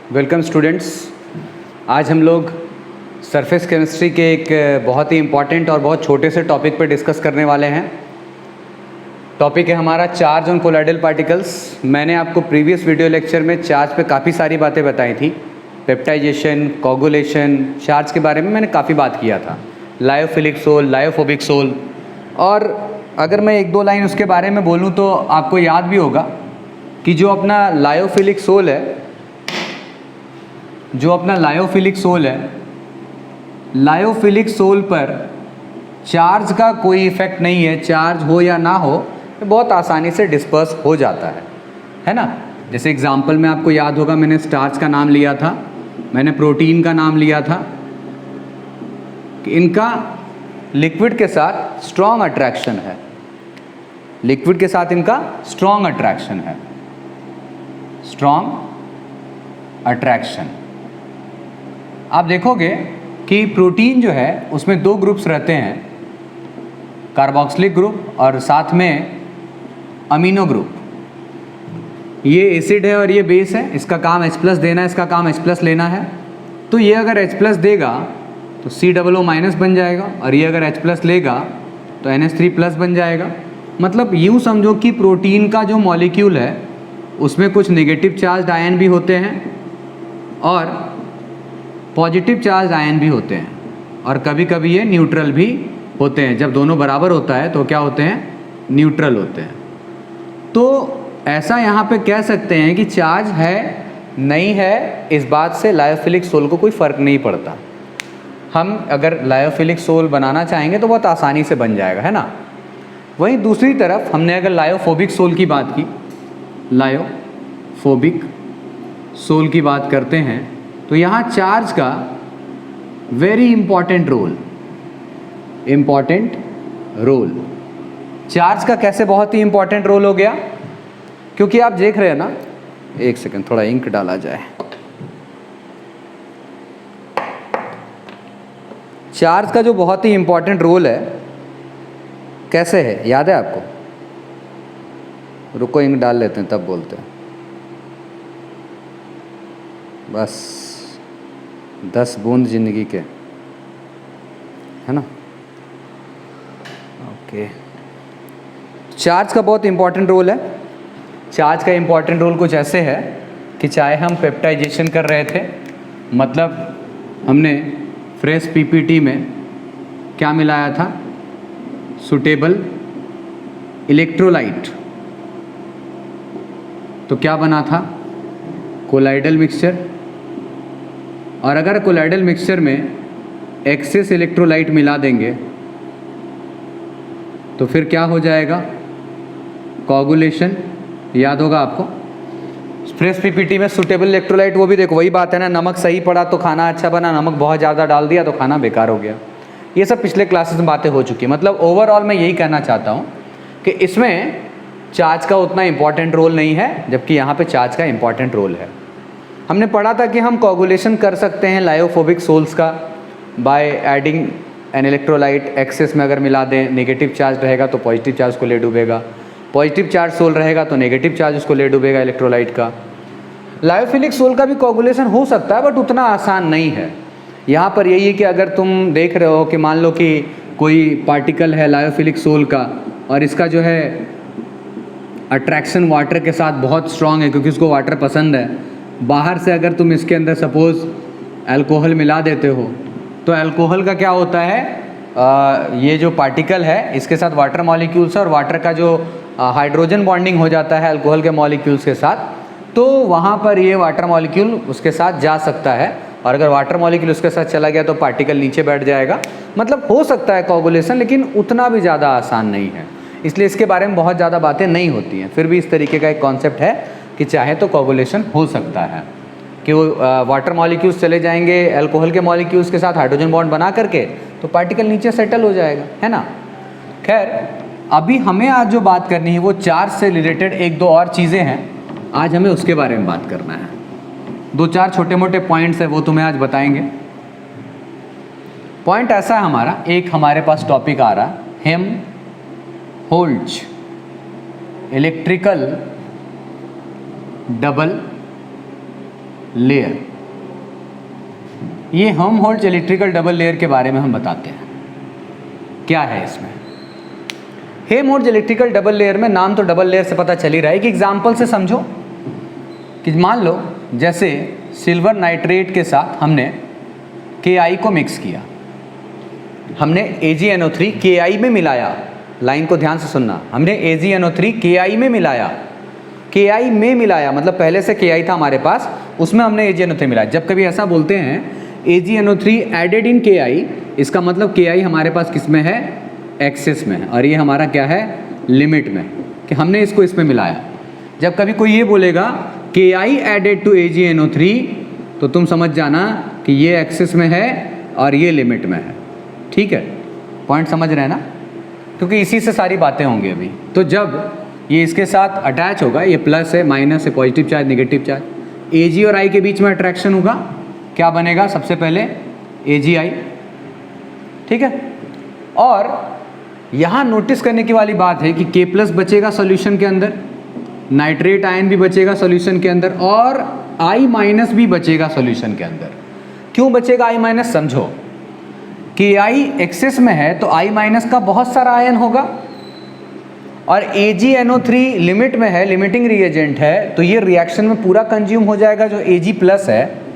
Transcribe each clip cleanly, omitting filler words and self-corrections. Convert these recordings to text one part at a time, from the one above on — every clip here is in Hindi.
Welcome students. आज हम लोग सरफेस केमिस्ट्री के एक बहुत ही इम्पॉर्टेंट और बहुत छोटे से टॉपिक पर डिस्कस करने वाले हैं। टॉपिक है हमारा चार्ज ऑन कोलाइडल पार्टिकल्स। मैंने आपको प्रीवियस वीडियो लेक्चर में चार्ज पे काफ़ी सारी बातें बताई थी। पेप्टाइजेशन, कोगुलेशन, चार्ज के बारे में मैंने काफ़ी बात किया था, लायोफिलिक सोल, लायोफोबिक सोल। और अगर मैं एक दो लाइन उसके बारे में बोलूँ तो आपको याद भी होगा कि जो अपना लायोफिलिक सोल है, लायोफिलिक सोल पर चार्ज का कोई इफेक्ट नहीं है। चार्ज हो या ना हो, तो बहुत आसानी से डिस्पर्स हो जाता है ना। जैसे एग्जांपल में आपको याद होगा, मैंने स्टार्च का नाम लिया था, मैंने प्रोटीन का नाम लिया था कि इनका लिक्विड के साथ स्ट्रॉन्ग अट्रैक्शन है। लिक्विड के साथ इनका स्ट्रॉन्ग अट्रैक्शन है, स्ट्रॉन्ग अट्रैक्शन। आप देखोगे कि प्रोटीन जो है उसमें दो ग्रुप्स रहते हैं, कार्बोक्सिलिक ग्रुप और साथ में अमीनो ग्रुप। ये एसिड है और ये बेस है, इसका काम H+ देना है, इसका काम H+ लेना है। तो ये अगर H+ देगा तो COO- बन जाएगा, और ये अगर H+ लेगा तो NH3+ बन जाएगा। मतलब यूँ समझो कि प्रोटीन का जो मॉलिक्यूल है उसमें कुछ नेगेटिव चार्ज आयन भी होते हैं और पॉजिटिव चार्ज आयन भी होते हैं, और कभी कभी ये न्यूट्रल भी होते हैं। जब दोनों बराबर होता है तो क्या होते हैं? न्यूट्रल होते हैं। तो ऐसा यहाँ पे कह सकते हैं कि चार्ज है नहीं है, इस बात से लायोफिलिक सोल को कोई फ़र्क नहीं पड़ता। हम अगर लायोफिलिक सोल बनाना चाहेंगे तो बहुत आसानी से बन जाएगा, है ना। वहीं दूसरी तरफ हमने अगर लायोफोबिक सोल की बात की, लायोफोबिक सोल की बात करते हैं, तो यहाँ चार्ज का वेरी इंपॉर्टेंट रोल। चार्ज का कैसे बहुत ही इंपॉर्टेंट रोल हो गया? क्योंकि आप देख रहे हैं ना, एक सेकंड, थोड़ा इंक डाला जाए। चार्ज का जो बहुत ही इंपॉर्टेंट रोल है, कैसे है याद है आपको? रुको, इंक डाल लेते हैं तब बोलते हैं। बस 10 बूंद जिंदगी के, है ना। ओके, चार्ज का बहुत इंपॉर्टेंट रोल है। चार्ज का इंपॉर्टेंट रोल कुछ ऐसे है कि चाहे हम पेप्टाइजेशन कर रहे थे, मतलब हमने फ्रेश पीपीटी में क्या मिलाया था? Suitable electrolyte. तो क्या बना था? Colloidal mixture. और अगर कोलाइडल मिक्सचर में एक्सेस इलेक्ट्रोलाइट मिला देंगे तो फिर क्या हो जाएगा? कोगुलेशन। याद होगा आपको फ्रेश पीपीटी में सूटेबल इलेक्ट्रोलाइट, वो भी देखो वही बात है ना, नमक सही पड़ा तो खाना अच्छा बना, नमक बहुत ज़्यादा डाल दिया तो खाना बेकार हो गया। ये सब पिछले क्लासेस में बातें हो चुकी है। मतलब ओवरऑल मैं यही कहना चाहता हूँ कि इसमें चार्ज का उतना इंपॉर्टेंट रोल नहीं है, जबकि यहाँ पे चार्ज का इंपॉर्टेंट रोल है। हमने पढ़ा था कि हम कोगुलेशन कर सकते हैं लायोफोबिक सोल्स का by adding an electrolyte. Excess में अगर मिला दें, नेगेटिव चार्ज रहेगा तो पॉजिटिव चार्ज को ले डूबेगा, पॉजिटिव चार्ज सोल रहेगा तो नेगेटिव चार्ज उसको ले डूबेगा इलेक्ट्रोलाइट का। लायोफिलिक सोल का भी कोगुलेशन हो सकता है, बट उतना आसान नहीं है। यहाँ पर यही है कि अगर तुम देख रहे हो कि मान लो कि कोई पार्टिकल है लायोफिलिक सोल का, और इसका जो है अट्रैक्शन वाटर के साथ बहुत स्ट्रांग है क्योंकि उसको वाटर पसंद है। बाहर से अगर तुम इसके अंदर सपोज़ अल्कोहल मिला देते हो तो अल्कोहल का क्या होता है? ये जो पार्टिकल है इसके साथ वाटर मॉलिक्यूल्स है, और वाटर का जो हाइड्रोजन बॉन्डिंग हो जाता है अल्कोहल के मॉलिक्यूल्स के साथ, तो वहाँ पर ये वाटर मॉलिक्यूल उसके साथ जा सकता है। और अगर वाटर मॉलिक्यूल उसके साथ चला गया तो पार्टिकल नीचे बैठ जाएगा। मतलब हो सकता है कोगुलेशन, लेकिन उतना भी ज़्यादा आसान नहीं है, इसलिए इसके बारे में बहुत ज़्यादा बातें नहीं होती हैं। फिर भी इस तरीके का एक कॉन्सेप्ट है कि चाहे तो कोगुलेशन हो सकता है कि वो वाटर मॉलिक्यूल्स चले जाएंगे अल्कोहल के मॉलिक्यूल्स के साथ हाइड्रोजन बॉन्ड बना करके, तो पार्टिकल नीचे सेटल हो जाएगा, है ना। खैर, अभी हमें आज जो बात करनी है वो चार्ज से रिलेटेड एक दो और चीज़ें हैं, आज हमें उसके बारे में बात करना है। दो चार छोटे मोटे पॉइंट्स है वो तुम्हें आज बताएंगे। पॉइंट ऐसा है हमारा, एक हमारे पास टॉपिक आ रहा हेल्महोल्ट्ज़ इलेक्ट्रिकल डबल लेयर। ये हेल्महोल्ट्ज़ इलेक्ट्रिकल डबल लेयर के बारे में हम बताते हैं क्या है इसमें। हेल्महोल्ट्ज़ इलेक्ट्रिकल डबल लेयर में नाम तो डबल लेयर से पता चल ही रहा है कि एग्जाम्पल से समझो कि मान लो जैसे सिल्वर नाइट्रेट के साथ हमने Ki को मिक्स किया, हमने AgNO3 Ki में मिलाया। लाइन को ध्यान से सुनना, हमने AgNO3 Ki में मिलाया, Ki में मिलाया मतलब पहले से Ki था हमारे पास, उसमें हमने AgNO3 मिलाया। जब कभी ऐसा बोलते हैं AgNO3 एडेड इन Ki, इसका मतलब Ki हमारे पास किस में है, एक्सेस में है, और ये हमारा क्या है, लिमिट में, कि हमने इसको इसमें मिलाया। जब कभी कोई ये बोलेगा Ki एडेड टू AgNO3 तो तुम समझ जाना कि ये एक्सेस में है और ये लिमिट में है। ठीक है, पॉइंट समझ रहे हैं ना, क्योंकि इसी से सारी बातें होंगी अभी। तो जब ये इसके साथ अटैच होगा, ये प्लस है माइनस है, positive charge negative charge, Ag और I के बीच में अट्रैक्शन होगा, क्या बनेगा, सबसे पहले AgI। ठीक है, और यहाँ नोटिस करने की वाली बात है कि K+ बचेगा सॉल्यूशन के अंदर, नाइट्रेट आयन भी बचेगा सॉल्यूशन के अंदर, और I- भी बचेगा सॉल्यूशन के अंदर। क्यों बचेगा I-, समझो कि I एक्सेस में है तो I- का बहुत सारा आयन होगा, और AgNO3 लिमिट में है, लिमिटिंग रिएजेंट है, तो ये रिएक्शन में पूरा कंज्यूम हो जाएगा। जो Ag+ है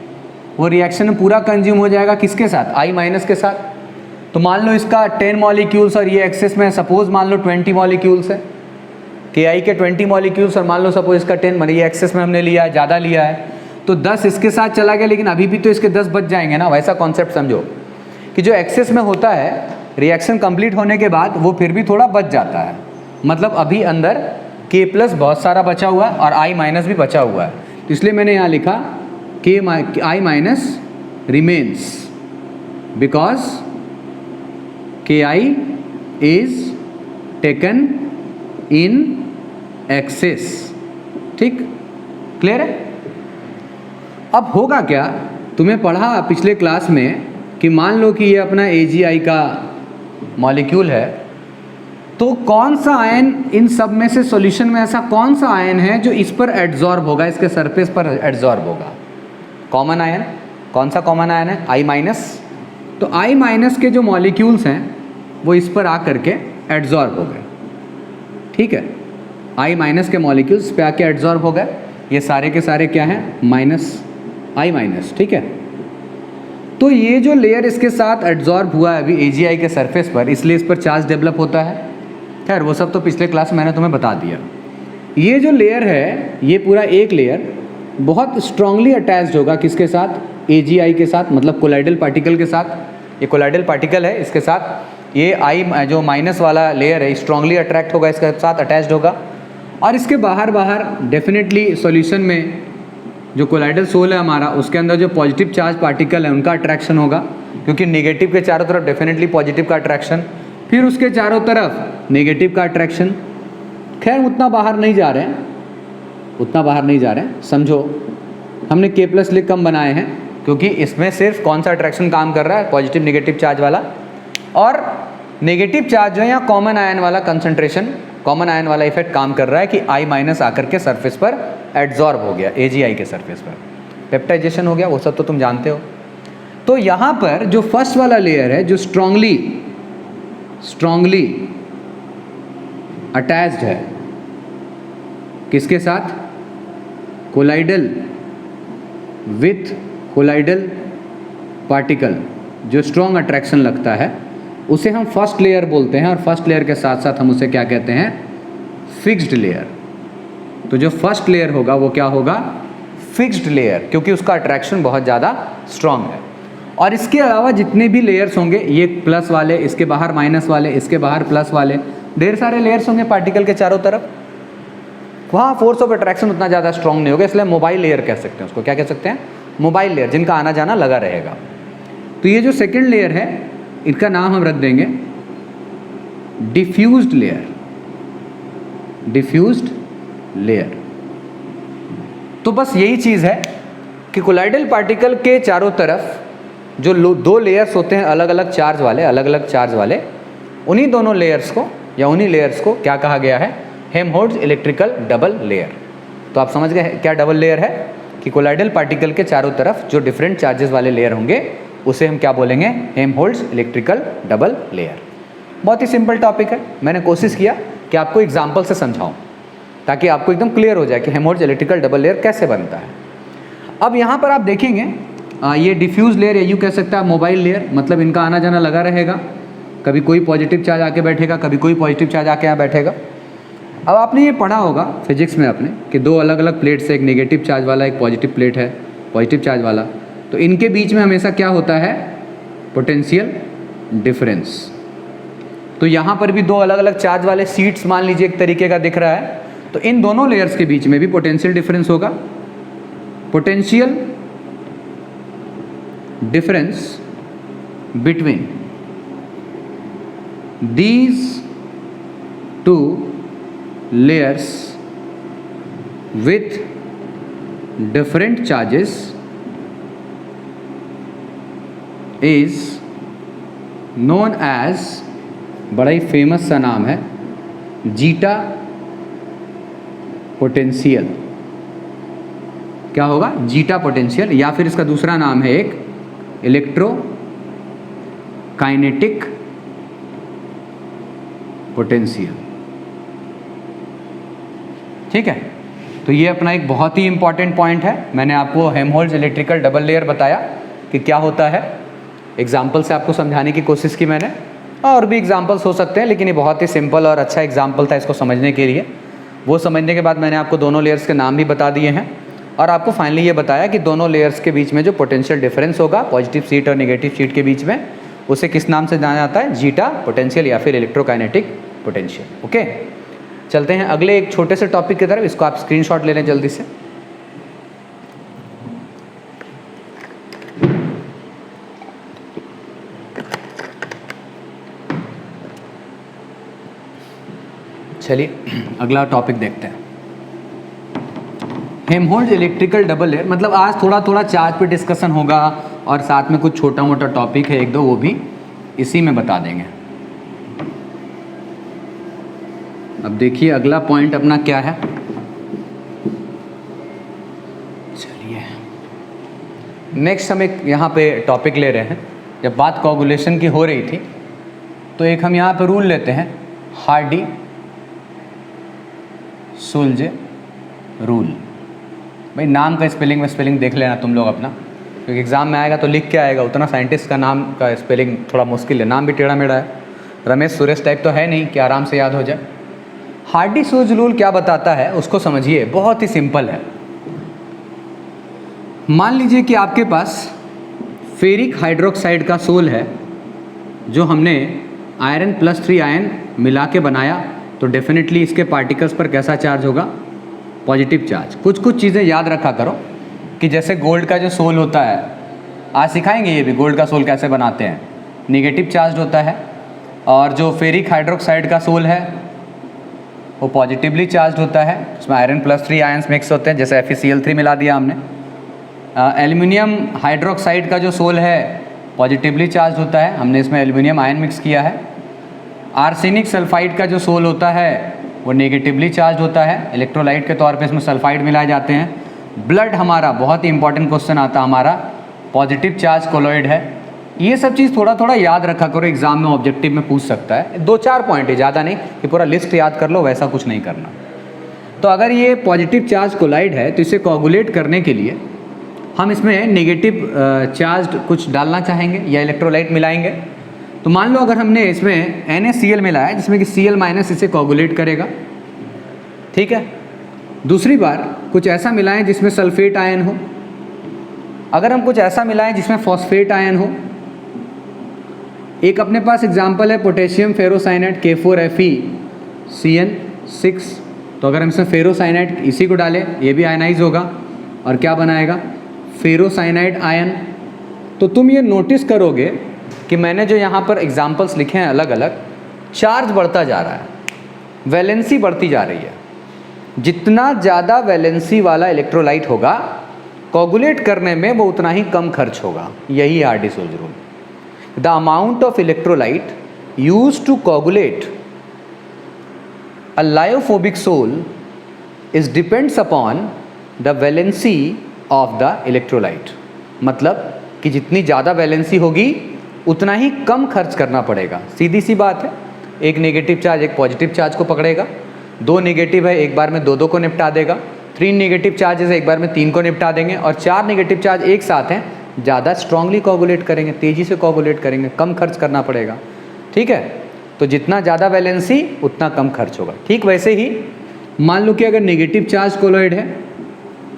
वो रिएक्शन में पूरा कंज्यूम हो जाएगा किसके साथ, I- के साथ। तो मान लो इसका 10 मॉलिक्यूल्स और ये एक्सेस में है, सपोज मान लो 20 मॉलिक्यूल्स है, Ki के 20 मॉलिक्यूल्स, और मान लो सपोज इसका 10, मतलब ये एक्सेस में हमने लिया है, ज़्यादा लिया है, तो 10 इसके साथ चला गया, लेकिन अभी भी तो इसके 10 बच जाएंगे ना। वैसा कॉन्सेप्ट समझो कि जो एक्सेस में होता है रिएक्शन कंप्लीट होने के बाद वो फिर भी थोड़ा बच जाता है, मतलब अभी अंदर K+ बहुत सारा बचा हुआ है और I- भी बचा हुआ है। तो इसलिए मैंने यहाँ लिखा I- remains because Ki is taken in excess. ठीक, क्लियर है। अब होगा क्या, तुम्हें पढ़ा पिछले क्लास में कि मान लो कि ये अपना AgI का मॉलिक्यूल है, तो कौन सा आयन इन सब में से सॉल्यूशन में ऐसा कौन सा आयन है जो इस पर एड्जॉर्ब होगा, इसके सरफेस पर एड्जॉर्ब होगा, कॉमन आयन। कौन सा कॉमन आयन है, I-। तो I- के जो मॉलिक्यूल्स हैं वो इस पर आकर के एड्जॉर्ब हो गए। ठीक है, I- के मॉलिक्यूल्स पे आके एड्जॉर्ब हो गए, ये सारे के सारे क्या हैं, I-। ठीक है, तो ये जो लेयर इसके साथ एड्जॉर्ब हुआ है अभी AgI के सरफेस पर, इसलिए इस पर चार्ज डेवलप होता है। खैर वो सब तो पिछले क्लास में मैंने तुम्हें बता दिया। ये जो लेयर है, ये पूरा एक लेयर बहुत स्ट्रांगली अटैच्ड होगा किसके साथ, AgI के साथ, मतलब कोलाइडल पार्टिकल के साथ। ये कोलाइडल पार्टिकल है, इसके साथ ये I जो माइनस वाला लेयर है स्ट्रांगली अट्रैक्ट होगा, इसके साथ अटैच्ड होगा। और इसके बाहर डेफिनेटली सॉल्यूशन में जो कोलाइडल सोल है हमारा, उसके अंदर जो पॉजिटिव चार्ज पार्टिकल है उनका अट्रैक्शन होगा, क्योंकि नेगेटिव के चारों तरफ डेफिनेटली पॉजिटिव का अट्रैक्शन, फिर उसके चारों तरफ नेगेटिव का अट्रैक्शन। खैर उतना बाहर नहीं जा रहे हैं, समझो हमने K+ लिख कम बनाए हैं, क्योंकि इसमें सिर्फ कौन सा अट्रैक्शन काम कर रहा है, पॉजिटिव नेगेटिव चार्ज वाला। और नेगेटिव चार्ज जो है यहाँ कॉमन आयन वाला कंसंट्रेशन, कॉमन आयन वाला इफेक्ट काम कर रहा है कि I- आकर के सरफेस पर एड्जॉर्ब हो गया, AgI के सरफेस पर पेप्टाइजेशन हो गया, वो सब तो तुम जानते हो। तो यहाँ पर जो फर्स्ट वाला लेयर है जो स्ट्रांगली अटैच्ड है किसके साथ, कोलाइडल विथ कोलाइडल पार्टिकल, जो स्ट्रॉन्ग अट्रैक्शन लगता है उसे हम फर्स्ट लेयर बोलते हैं, और फर्स्ट लेयर के साथ साथ हम उसे क्या कहते हैं, फिक्स्ड लेयर। तो जो फर्स्ट लेयर होगा वो क्या होगा, फिक्स्ड लेयर, क्योंकि उसका अट्रैक्शन बहुत ज़्यादा स्ट्रॉन्ग है। और इसके अलावा जितने भी लेयर्स होंगे, ये प्लस वाले, इसके बाहर माइनस वाले, इसके बाहर प्लस वाले, ढेर सारे लेयर्स होंगे पार्टिकल के चारों तरफ, वहाँ फोर्स ऑफ अट्रैक्शन उतना ज़्यादा स्ट्रॉन्ग नहीं होगा, इसलिए मोबाइल लेयर कह सकते हैं उसको। क्या कह सकते हैं, मोबाइल लेयर, जिनका आना जाना लगा रहेगा। तो ये जो सेकेंड लेयर है, इनका नाम हम रख देंगे डिफ्यूज्ड लेयर। तो बस यही चीज़ है कि कोलाइडल पार्टिकल के चारों तरफ जो दो लेयर्स होते हैं अलग अलग चार्ज वाले, उन्हीं दोनों लेयर्स को या उन्हीं लेयर्स को क्या कहा गया है, हेल्महोल्ट्ज़ इलेक्ट्रिकल डबल लेयर। तो आप समझ गए क्या डबल लेयर है, कि कोलाइडल पार्टिकल के चारों तरफ जो डिफरेंट चार्जेस वाले लेयर होंगे उसे हम क्या बोलेंगे, हेल्महोल्ट्ज़ इलेक्ट्रिकल डबल लेयर। बहुत ही सिंपल टॉपिक है, मैंने कोशिश किया कि आपको एग्जाम्पल से समझाऊं ताकि आपको एकदम क्लियर हो जाए कि हेल्महोल्ट्ज़ इलेक्ट्रिकल डबल लेयर कैसे बनता है। अब यहाँ पर आप देखेंगे ये डिफ्यूज़ लेयर या यूँ कह सकते हैं मोबाइल लेयर, मतलब इनका आना जाना लगा रहेगा, कभी कोई पॉजिटिव चार्ज आके बैठेगा, कभी कोई पॉजिटिव चार्ज आके यहाँ बैठेगा। अब आपने ये पढ़ा होगा फिजिक्स में अपने कि दो अलग अलग प्लेट्स है, एक नेगेटिव चार्ज वाला एक पॉजिटिव प्लेट है, पॉजिटिव चार्ज वाला, तो इनके बीच में हमेशा क्या होता है, पोटेंशियल डिफरेंस। तो यहाँ पर भी दो अलग अलग चार्ज वाले सीट्स मान लीजिए एक तरीके का दिख रहा है, तो इन दोनों लेयर्स के बीच में भी पोटेंशियल डिफरेंस होगा। Potential difference between these two layers with different charges is known as, बड़ा ही फेमस सा नाम है, जीटा पोटेंशियल। क्या होगा, जीटा पोटेंशियल, या फिर इसका दूसरा नाम है एक इलेक्ट्रो काइनेटिक पोटेंशियल। ठीक है, तो ये अपना एक बहुत ही इंपॉर्टेंट पॉइंट है। मैंने आपको हेल्महोल्ट्ज़ इलेक्ट्रिकल डबल लेयर बताया कि क्या होता है, एग्जाम्पल से आपको समझाने की कोशिश की मैंने, और भी एग्जाम्पल्स हो सकते हैं लेकिन ये बहुत ही सिंपल और अच्छा एग्जाम्पल था इसको समझने के लिए। वो समझने के बाद मैंने आपको दोनों लेयर्स के नाम भी बता दिए हैं और आपको फाइनली ये बताया कि दोनों लेयर्स के बीच में जो पोटेंशियल डिफरेंस होगा पॉजिटिव सीट और नेगेटिव सीट के बीच में, उसे किस नाम से जाना जाता है, जीटा पोटेंशियल या फिर इलेक्ट्रोकाइनेटिक पोटेंशियल। ओके, चलते हैं अगले एक छोटे से टॉपिक की तरफ, इसको आप स्क्रीनशॉट ले लें जल्दी से। चलिए अगला टॉपिक देखते हैं, हेल्महोल्ट्ज़ इलेक्ट्रिकल डबल लेयर। मतलब आज थोड़ा थोड़ा चार्ज पे डिस्कशन होगा और साथ में कुछ छोटा मोटा टॉपिक है एक दो, वो भी इसी में बता देंगे। अब देखिए अगला पॉइंट अपना क्या है। चलिए नेक्स्ट हम एक यहाँ पे टॉपिक ले रहे हैं। जब बात कोगुलेशन की हो रही थी तो एक हम यहाँ पे रूल लेते हैं, हार्डी सुलजे रूल। भाई नाम का स्पेलिंग में स्पेलिंग देख लेना तुम लोग अपना, क्योंकि एग्ज़ाम में आएगा तो लिख के आएगा, उतना साइंटिस्ट का नाम का स्पेलिंग थोड़ा मुश्किल है, नाम भी टेढ़ा मेढ़ा है, रमेश सुरेश टाइप तो है नहीं कि आराम से याद हो जाए। हार्डी सुलज रूल क्या बताता है उसको समझिए, बहुत ही सिंपल है। मान लीजिए कि आपके पास फेरिक हाइड्रोक्साइड का सोल है जो हमने आयरन +3 आयन मिला के बनाया, तो डेफिनेटली इसके पार्टिकल्स पर कैसा चार्ज होगा, पॉजिटिव चार्ज। कुछ चीज़ें याद रखा करो कि जैसे गोल्ड का जो सोल होता है, आज सिखाएंगे ये भी गोल्ड का सोल कैसे बनाते हैं, नेगेटिव चार्ज होता है, और जो फेरिक हाइड्रोक्साइड का सोल है वो पॉजिटिवली चार्ज होता है, उसमें आयरन +3 आयन्स मिक्स होते हैं, जैसे FeCl3 मिला दिया हमने। एल्यूमिनियम हाइड्रोक्साइड का जो सोल है पॉजिटिवली चार्ज होता है, हमने इसमें एल्यूमिनियम आयन मिक्स किया है। आर्सेनिक सल्फाइड का जो सोल होता है वो नेगेटिवली चार्ज होता है, इलेक्ट्रोलाइट के तौर पे इसमें सल्फाइड मिलाए जाते हैं। ब्लड हमारा, बहुत ही इंपॉर्टेंट क्वेश्चन आता है हमारा, पॉजिटिव चार्ज कोलॉइड है। ये सब चीज़ थोड़ा थोड़ा याद रखा करो, एग्जाम में ऑब्जेक्टिव में पूछ सकता है। 2-4 पॉइंट है, ज़्यादा नहीं कि पूरा लिस्ट याद कर लो, वैसा कुछ नहीं करना। तो अगर ये पॉजिटिव चार्ज कोलाइड है तो इसे कोगुलेट करने के लिए हम इसमें नेगेटिव चार्ज कुछ डालना चाहेंगे या इलेक्ट्रोलाइट मिलाएंगे। तो मान लो अगर हमने इसमें NaCl मिलाया है जिसमें कि Cl- इसे कोगुलेट करेगा, ठीक है। दूसरी बार कुछ ऐसा मिलाएं जिसमें सल्फेट आयन हो, अगर हम कुछ ऐसा मिलाएं जिसमें फॉस्फेट आयन हो। एक अपने पास एग्जाम्पल है पोटेशियम फेरोसाइनाइड K4Fe(CN6), तो अगर हम इसमें फेरोसाइनाइड इसी को डालें, ये भी आयनाइज होगा और क्या बनाएगा, फेरोसाइनाइड आयन। तो तुम ये नोटिस करोगे कि मैंने जो यहाँ पर एग्जाम्पल्स लिखे हैं अलग अलग, चार्ज बढ़ता जा रहा है, वैलेंसी बढ़ती जा रही है। जितना ज़्यादा वैलेंसी वाला इलेक्ट्रोलाइट होगा कोगुलेट करने में वो उतना ही कम खर्च होगा। यही Hardy Schulze rule. The amount of electrolyte used to coagulate a lyophobic soul is depends upon the valency of the electrolyte, मतलब कि जितनी ज़्यादा वैलेंसी होगी उतना ही कम खर्च करना पड़ेगा। सीधी सी बात है, एक नेगेटिव चार्ज एक पॉजिटिव चार्ज को पकड़ेगा, 2 नेगेटिव है एक बार में 2 को निपटा देगा, 3 नेगेटिव चार्जेस एक बार में 3 को निपटा देंगे, और 4 नेगेटिव चार्ज एक साथ हैं ज़्यादा स्ट्रांगली कोगुलेट करेंगे, तेज़ी से कोगुलेट करेंगे, कम खर्च करना पड़ेगा। ठीक है, तो जितना ज़्यादा वैलेंसी उतना कम खर्च होगा। ठीक वैसे ही मान लो कि अगर नेगेटिव चार्ज कोलॉइड है,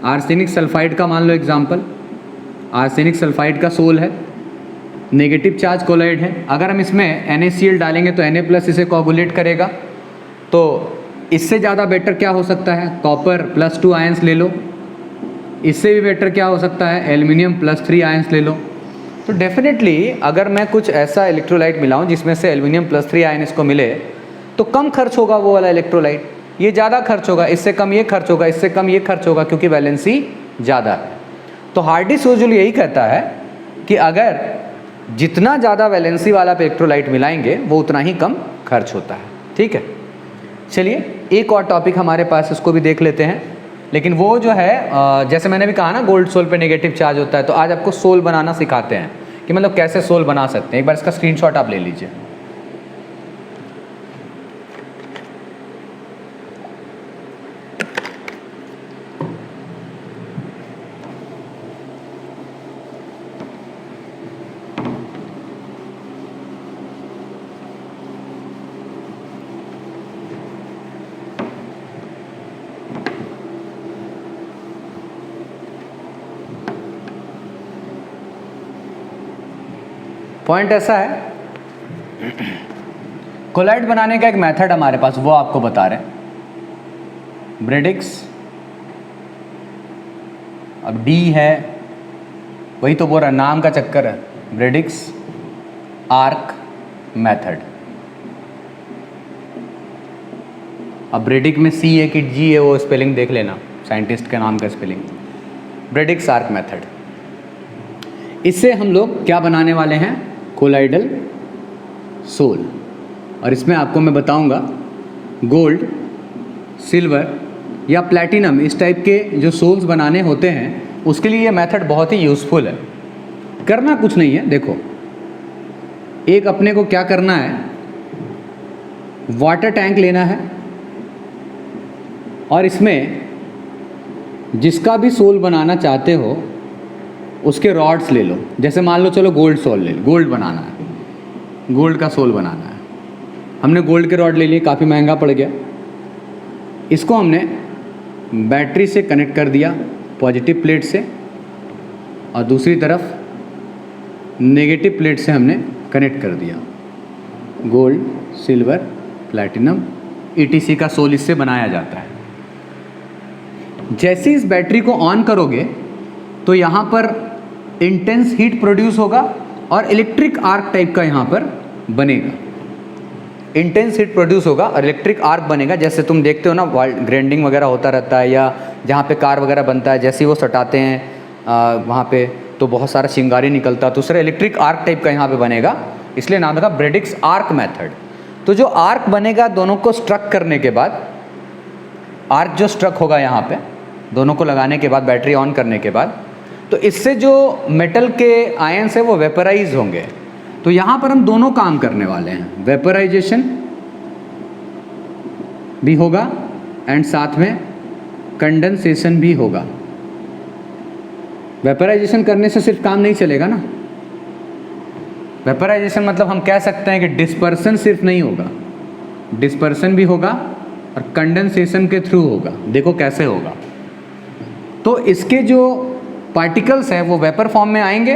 आर्सेनिक सल्फाइड का मान लो एग्जाम्पल, आर्सेनिक सल्फाइड का सोल है, नेगेटिव चार्ज कोलॉइड है, अगर हम इसमें NaCl डालेंगे तो Na+ इसे कोगुलेट करेगा, तो इससे ज़्यादा बेटर क्या हो सकता है, कॉपर +2 आयंस ले लो, इससे भी बेटर क्या हो सकता है, एल्युमिनियम +3 आयंस ले लो। तो डेफिनेटली अगर मैं कुछ ऐसा इलेक्ट्रोलाइट मिलाऊं जिसमें से एल्युमिनियम +3 आयन इसको मिले तो कम खर्च होगा वो वाला इलेक्ट्रोलाइट, ये ज़्यादा खर्च होगा, इससे कम ये खर्च होगा, इससे कम ये खर्च होगा, क्योंकि वैलेंसी ज़्यादा है। तो हार्डीस यूजुअल यही कहता है कि अगर जितना ज़्यादा वैलेंसी वाला इलेक्ट्रोलाइट मिलाएंगे वो उतना ही कम खर्च होता है। ठीक है, चलिए एक और टॉपिक हमारे पास, इसको भी देख लेते हैं। लेकिन वो जो है जैसे मैंने भी कहा ना गोल्ड सोल पे नेगेटिव चार्ज होता है, तो आज आपको सोल बनाना सिखाते हैं कि मतलब कैसे सोल बना सकते हैं। एक बार इसका स्क्रीनशॉट आप ले लीजिए। पॉइंट ऐसा है, कोलाइड बनाने का एक मेथड हमारे पास, वो आपको बता रहे हैं, ब्रेडिक्स, अब डी है, वही तो बोल रहा, नाम का चक्कर है, ब्रेडिक्स आर्क मेथड। अब ब्रेडिक में सी है कि जी है, वो स्पेलिंग देख लेना, साइंटिस्ट के नाम का स्पेलिंग, ब्रेडिक्स आर्क मेथड। इससे हम लोग क्या बनाने वाले हैं, कोलाइडल सोल, और इसमें आपको मैं बताऊंगा गोल्ड, सिल्वर या प्लैटिनम, इस टाइप के जो सोल्स बनाने होते हैं उसके लिए ये मेथड बहुत ही यूज़फुल है। करना कुछ नहीं है, देखो एक अपने को क्या करना है, वाटर टैंक लेना है और इसमें जिसका भी सोल बनाना चाहते हो उसके रॉड्स ले लो। जैसे मान लो चलो गोल्ड सोल ले, गोल्ड बनाना है, गोल्ड का सोल बनाना है, हमने गोल्ड के रॉड ले लिए, काफ़ी महंगा पड़ गया। इसको हमने बैटरी से कनेक्ट कर दिया पॉजिटिव प्लेट से, और दूसरी तरफ नेगेटिव प्लेट से हमने कनेक्ट कर दिया। गोल्ड, सिल्वर, प्लैटिनम ETC का सोल इससे बनाया जाता है। जैसे इस बैटरी को ऑन करोगे तो यहाँ पर इंटेंस हीट प्रोड्यूस होगा और इलेक्ट्रिक आर्क टाइप का यहाँ पर बनेगा। इंटेंस हीट प्रोड्यूस होगा और इलेक्ट्रिक आर्क बनेगा। जैसे तुम देखते हो ना ग्राइंडिंग वगैरह होता रहता है, या जहाँ पे कार वगैरह बनता है, जैसे ही वो सटाते हैं वहाँ पे तो बहुत सारा चिंगारी निकलता है, तो उससे इलेक्ट्रिक आर्क टाइप का यहाँ पे बनेगा, इसलिए नाम है ब्रेडिक्स आर्क मेथड। तो जो आर्क बनेगा दोनों को स्ट्रक करने के बाद, आर्क जो स्ट्रक होगा यहाँ पे दोनों को लगाने के बाद, बैटरी ऑन करने के बाद, तो इससे जो मेटल के आयंस है वो वेपराइज होंगे। तो यहाँ पर हम दोनों काम करने वाले हैं, वेपराइजेशन भी होगा एंड साथ में कंडेंसेशन भी होगा। वेपराइजेशन करने से सिर्फ काम नहीं चलेगा ना, वेपराइजेशन मतलब हम कह सकते हैं कि डिस्पर्सन सिर्फ नहीं होगा, डिस्पर्सन भी होगा और कंडेंसेशन के थ्रू होगा। देखो कैसे होगा, तो इसके जो पार्टिकल्स हैं वो वेपर फॉर्म में आएंगे।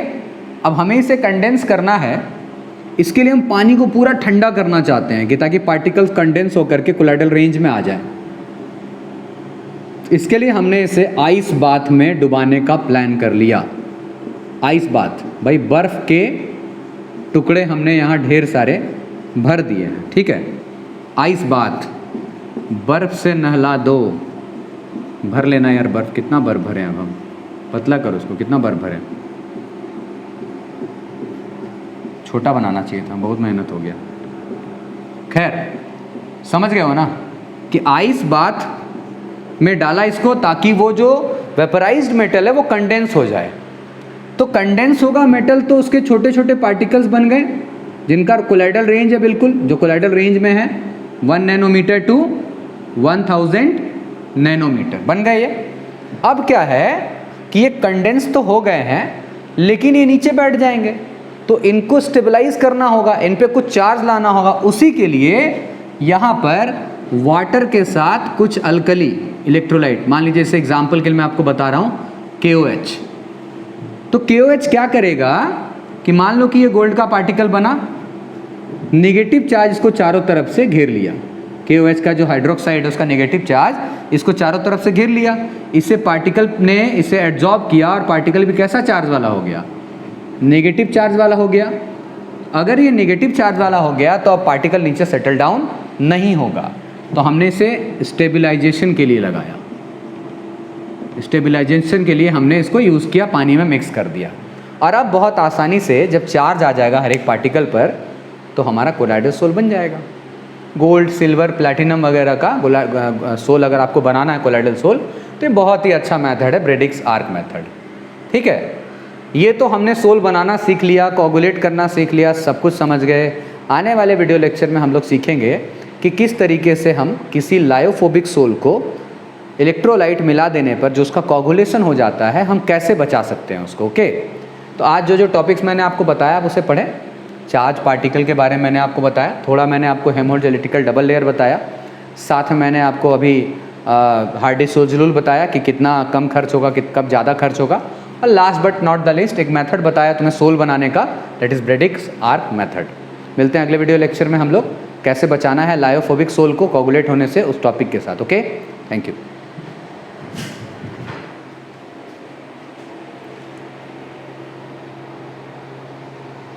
अब हमें इसे कंडेंस करना है, इसके लिए हम पानी को पूरा ठंडा करना चाहते हैं कि ताकि पार्टिकल्स कंडेंस होकर के कोलाइडल रेंज में आ जाए। इसके लिए हमने इसे आइस बाथ में डुबाने का प्लान कर लिया। आइस बाथ, भाई बर्फ़ के टुकड़े हमने यहाँ ढेर सारे भर दिए हैं, ठीक है। आइस बाथ, बर्फ़ से नहला दो, भर लेना यार बर्फ़, कितना बर्फ़ भरे अब हम, पतला करो उसको, कितना बर्फ़ भरे, छोटा बनाना चाहिए था, बहुत मेहनत हो गया। खैर समझ गए हो ना कि आइस बाथ में डाला इसको ताकि वो जो वेपराइज्ड मेटल है वो कंडेंस हो जाए। तो कंडेंस होगा मेटल तो उसके छोटे छोटे पार्टिकल्स बन गए जिनका कोलाइडल रेंज है बिल्कुल, जो कोलाइडल रेंज में है 1 नैनोमीटर टू 1000 नैनोमीटर बन गए ये। अब क्या है कि ये कंडेंस तो हो गए हैं लेकिन ये नीचे बैठ जाएंगे, तो इनको स्टेबलाइज करना होगा, इन पे कुछ चार्ज लाना होगा। उसी के लिए यहाँ पर वाटर के साथ कुछ अल्कली इलेक्ट्रोलाइट, मान लीजिए जैसे एग्जाम्पल के लिए मैं आपको बता रहा हूँ KOH। तो KOH क्या करेगा कि मान लो कि ये गोल्ड का पार्टिकल बना, नेगेटिव चार्ज इसको चारों तरफ से घेर लिया। KOH का जो हाइड्रोक्साइड है उसका नेगेटिव चार्ज इसको चारों तरफ से घेर लिया, इससे पार्टिकल ने इसे एब्जॉर्ब किया और पार्टिकल भी कैसा चार्ज वाला हो गया, नेगेटिव चार्ज वाला हो गया। अगर ये नेगेटिव चार्ज वाला हो गया तो अब पार्टिकल नीचे सेटल डाउन नहीं होगा, तो हमने इसे स्टेबलाइजेशन के लिए लगाया, स्टेबलाइजेशन के लिए हमने इसको यूज़ किया, पानी में मिक्स कर दिया। और अब बहुत आसानी से जब चार्ज आ जाएगा हर एक पार्टिकल पर तो हमारा कोलाइडल सोल बन जाएगा। गोल्ड, सिल्वर, प्लैटिनम वगैरह का सोल अगर आपको बनाना है कोलाइडल सोल, तो ये बहुत ही अच्छा मेथड है ब्रेडिक्स आर्क मेथड। ठीक है, ये तो हमने सोल बनाना सीख लिया, कोगुलेट करना सीख लिया, सब कुछ समझ गए। आने वाले वीडियो लेक्चर में हम लोग सीखेंगे कि किस तरीके से हम किसी लायोफोबिक सोल को इलेक्ट्रोलाइट मिला देने पर जो उसका कोगुलेशन हो जाता है हम कैसे बचा सकते हैं उसको। ओके, तो आज जो टॉपिक्स मैंने आपको बताया आप उसे पढ़ें। चार्ज पार्टिकल के बारे में मैंने आपको बताया, थोड़ा मैंने आपको हेमोजेलिटिकल डबल लेयर बताया, साथ में मैंने आपको अभी हार्डी-सोल्जलूल बताया कि कितना कम खर्च होगा, कब ज़्यादा खर्च होगा, और last but not the least एक मेथड बताया तुम्हें सोल बनाने का, that is Bredig's arc method. मिलते हैं अगले वीडियो लेक्चर में हम लोग कैसे बचाना है लायोफोबिक सोल को कोगुलेट होने से उस टॉपिक के साथ। Okay, thank you.